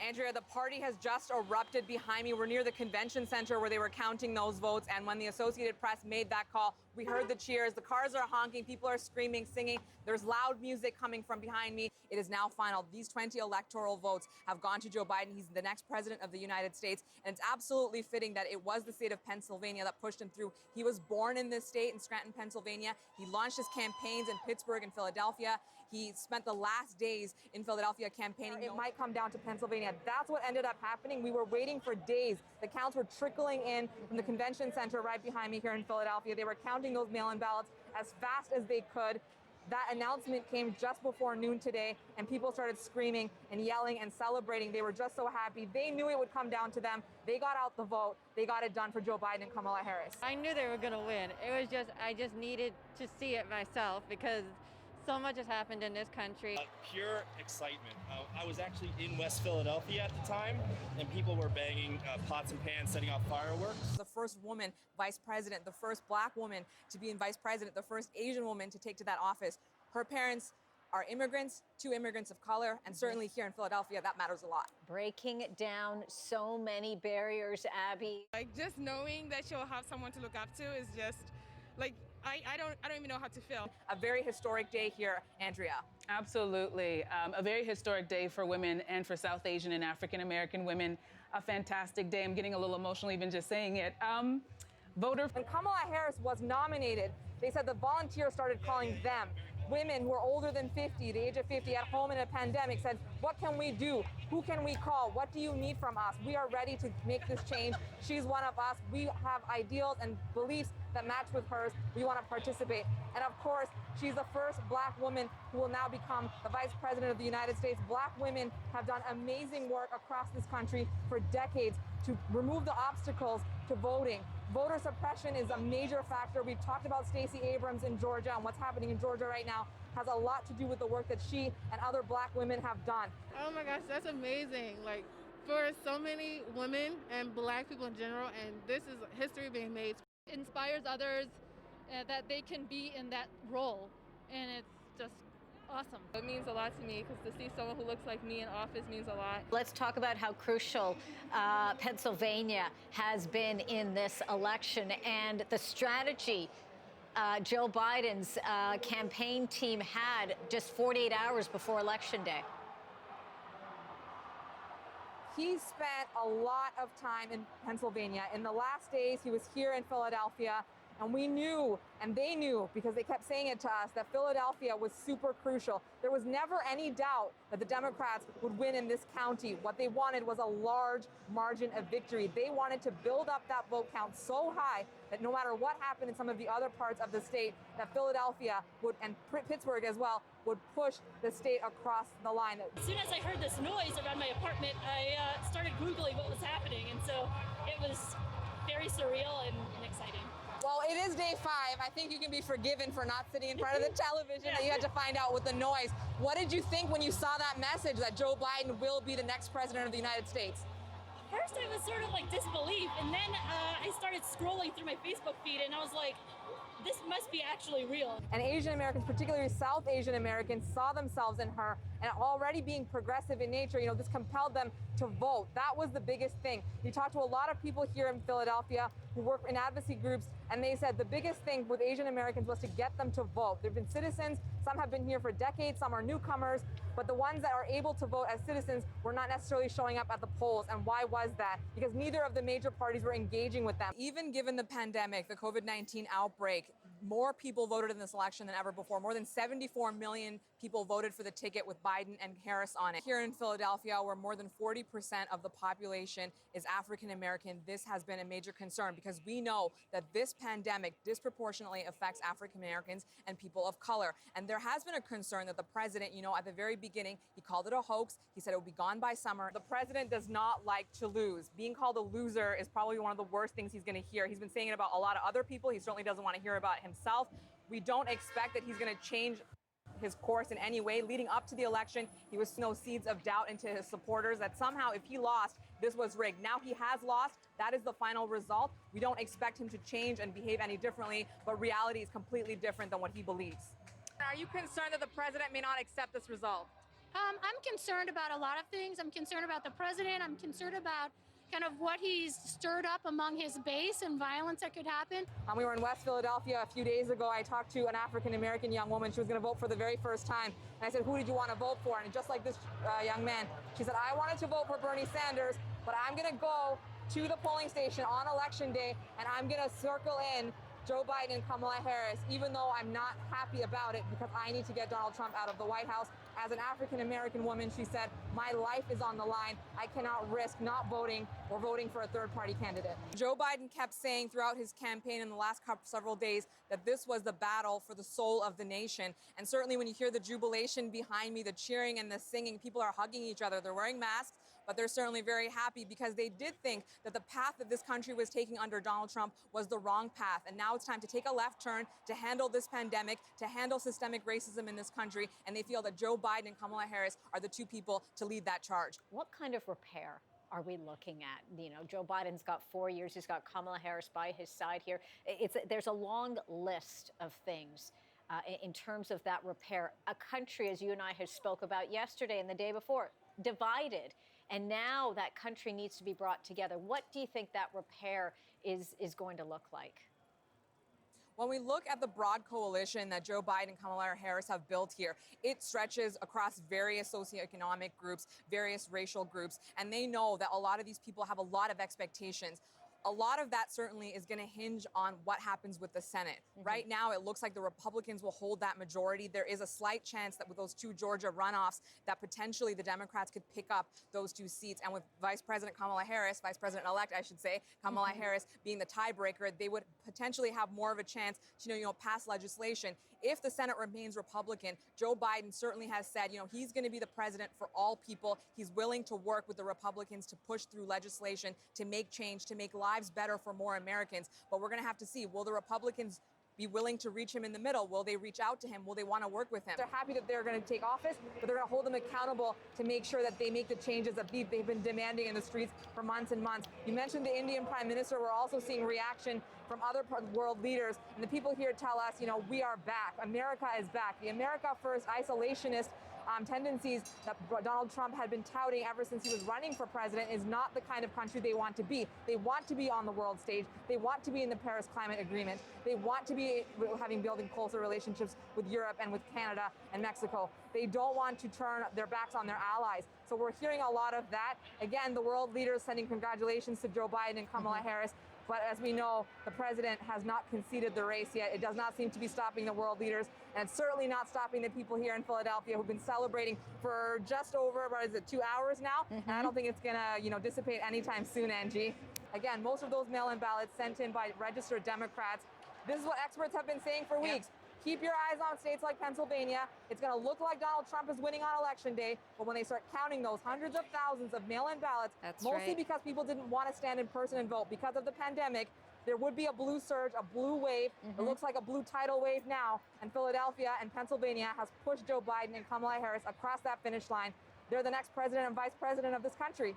Andrea, the party has just erupted behind me. We're near the convention center where they were counting those votes. And when the Associated Press made that call, we heard the cheers. The cars are honking. People are screaming, singing. There's loud music coming from behind me. It is now final. These 20 electoral votes have gone to Joe Biden. He's the next president of the United States. And it's absolutely fitting that it was the state of Pennsylvania that pushed him through. He was born in this state in Scranton, Pennsylvania. He launched his campaigns in Pittsburgh and Philadelphia. He spent the last days in Philadelphia campaigning. It might come down to Pennsylvania. That's what ended up happening. We were waiting for days. The counts were trickling in from the convention center right behind me here in Philadelphia. They were counting those mail-in ballots as fast as they could. That announcement came just before noon today, and people started screaming and yelling and celebrating. They were just so happy. They knew it would come down to them. They got out the vote. They got it done for Joe Biden and Kamala Harris. I knew they were going to win. I just needed to see it myself because so much has happened in this country. Pure excitement. I was actually in West Philadelphia at the time, and people were banging pots and pans, setting off fireworks. The first woman vice president, the first black woman to be in vice president, the first Asian woman to take to that office. Her parents are immigrants, 2 immigrants of color, and certainly here in Philadelphia, that matters a lot. Breaking down so many barriers, Abby. Like, just knowing that she'll have someone to look up to is just, like, I don't even know how to feel. A very historic day here, Andrea. Absolutely. A very historic day for women and for South Asian and African American women. A fantastic day. I'm getting a little emotional even just saying it. When Kamala Harris was nominated, they said the volunteers started calling them. Women who are older than 50, the age of 50, at home in a pandemic, said, what can we do? Who can we call? What do you need from us? We are ready to make this change. She's one of us. We have ideals and beliefs that match with hers. We want to participate. And of course, she's the first black woman who will now become the vice president of the United States. Black women have done amazing work across this country for decades to remove the obstacles to voting. Voter suppression is a major factor. We've talked about Stacey Abrams in Georgia, and what's happening in Georgia right now has a lot to do with the work that she and other black women have done. Oh my gosh, that's amazing. Like, for so many women and black people in general, and this is history being made. Inspires others that they can be in that role, and it's just awesome. It means a lot to me because to see someone who looks like me in office means a lot. Let's talk about how crucial Pennsylvania has been in this election and the strategy Joe Biden's campaign team had just 48 hours before Election Day. He spent a lot of time in Pennsylvania. In the last days, he was here in Philadelphia, and we knew, and they knew, because they kept saying it to us, that Philadelphia was super crucial. There was never any doubt that the Democrats would win in this county. What they wanted was a large margin of victory. They wanted to build up that vote count so high that no matter what happened in some of the other parts of the state, that Philadelphia would, and Pittsburgh as well, would push the state across the line. As soon as I heard this noise around my apartment, I started Googling what was happening, and so it was very surreal and exciting. Well, it is day 5. I think you can be forgiven for not sitting in front of the television that you had to find out with the noise. What did you think when you saw that message that Joe Biden will be the next president of the United States? First, I was sort of like disbelief, and then I started scrolling through my Facebook feed, and I was like, this must be actually real. And Asian Americans, particularly South Asian Americans, saw themselves in her, and already being progressive in nature, you know, this compelled them to vote. That was the biggest thing. You talked to a lot of people here in Philadelphia who work in advocacy groups, and they said the biggest thing with Asian Americans was to get them to vote. There have been citizens, some have been here for decades, some are newcomers, but the ones that are able to vote as citizens were not necessarily showing up at the polls. And why was that? Because neither of the major parties were engaging with them. Even given the pandemic, the COVID-19 outbreak, more people voted in this election than ever before. More than 74 million people voted for the ticket with Biden and Harris on it. Here in Philadelphia, where more than 40% of the population is African American, this has been a major concern because we know that this pandemic disproportionately affects African Americans and people of color. And there has been a concern that the president, you know, at the very beginning, he called it a hoax. He said it would be gone by summer. The president does not like to lose. Being called a loser is probably one of the worst things he's going to hear. He's been saying it about a lot of other people. He certainly doesn't want to hear about himself. We don't expect that he's going to change his course in any way. Leading up to the election, he was no seeds of doubt into his supporters that somehow if he lost, this was rigged. Now he has lost. That is the final result. We don't expect him to change and behave any differently, but reality is completely different than what he believes. Are you concerned that the president may not accept this result? I'm concerned about a lot of things. I'm concerned about the president. I'm concerned about kind of what he's stirred up among his base and violence that could happen. We were in West Philadelphia a few days ago. I talked to an African-American young woman. She was going to vote for the very first time. And I said, who did you want to vote for? And just like this young man, she said, I wanted to vote for Bernie Sanders, but I'm going to go to the polling station on election day, and I'm going to circle in Joe Biden and Kamala Harris, even though I'm not happy about it because I need to get Donald Trump out of the White House. As an African-American woman, she said, my life is on the line. I cannot risk not voting or voting for a third-party candidate. Joe Biden kept saying throughout his campaign in the last several days that this was the battle for the soul of the nation. And certainly when you hear the jubilation behind me, the cheering and the singing, people are hugging each other. They're wearing masks, but they're certainly very happy because they did think that the path that this country was taking under Donald Trump was the wrong path. And now it's time to take a left turn to handle this pandemic, to handle systemic racism in this country. And they feel that Joe Biden and Kamala Harris are the two people to lead that charge. What kind of repair are we looking at? You know, Joe Biden's got 4 years. He's got Kamala Harris by his side here. There's a long list of things in terms of that repair. A country, as you and I have spoke about yesterday and the day before, divided. And now that country needs to be brought together. What do you think that repair is going to look like? When we look at the broad coalition that Joe Biden and Kamala Harris have built here, it stretches across various socioeconomic groups, various racial groups, and they know that a lot of these people have a lot of expectations. A lot of that certainly is going to hinge on what happens with the Senate. Right now, it looks like the Republicans will hold that majority. There is a slight chance that with those two Georgia runoffs, that potentially the Democrats could pick up those two seats. And with Vice President Kamala Harris, Vice President-elect, I should say, Kamala Harris being the tiebreaker, they would potentially have more of a chance to, pass legislation. If the Senate remains Republican, Joe Biden certainly has said, he's going to be the president for all people. He's willing to work with the Republicans to push through legislation, to make change, to make lives better for more Americans. But we're going to have to see, will the Republicans be willing to reach him in the middle? Will they reach out to him? Will they want to work with him? They're happy that they're going to take office, but they're going to hold them accountable to make sure that they make the changes that they've been demanding in the streets for months and months. You mentioned the Indian Prime Minister. We're also seeing reaction from other world leaders. And the people here tell us, we are back. America is back. The America First isolationist tendencies that Donald Trump had been touting ever since he was running for president is not the kind of country they want to be. They want to be on the world stage. They want to be in the Paris Climate Agreement. They want to be building closer relationships with Europe and with Canada and Mexico. They don't want to turn their backs on their allies. So we're hearing a lot of that. Again, the world leaders sending congratulations to Joe Biden and Kamala Harris. But as we know, the president has not conceded the race yet. It does not seem to be stopping the world leaders, and it's certainly not stopping the people here in Philadelphia who've been celebrating for just over, 2 hours now? And I don't think it's gonna, dissipate anytime soon, Angie. Again, most of those mail-in ballots sent in by registered Democrats. This is what experts have been saying for weeks. Keep your eyes on states like Pennsylvania. It's going to look like Donald Trump is winning on election day, but when they start counting those hundreds of thousands of mail-in ballots, mostly because people didn't want to stand in person and vote because of the pandemic, there would be a blue surge, a blue wave. It looks like a blue tidal wave now, and Philadelphia and Pennsylvania has pushed Joe Biden and Kamala Harris across that finish line. They're the next president and vice president of this country.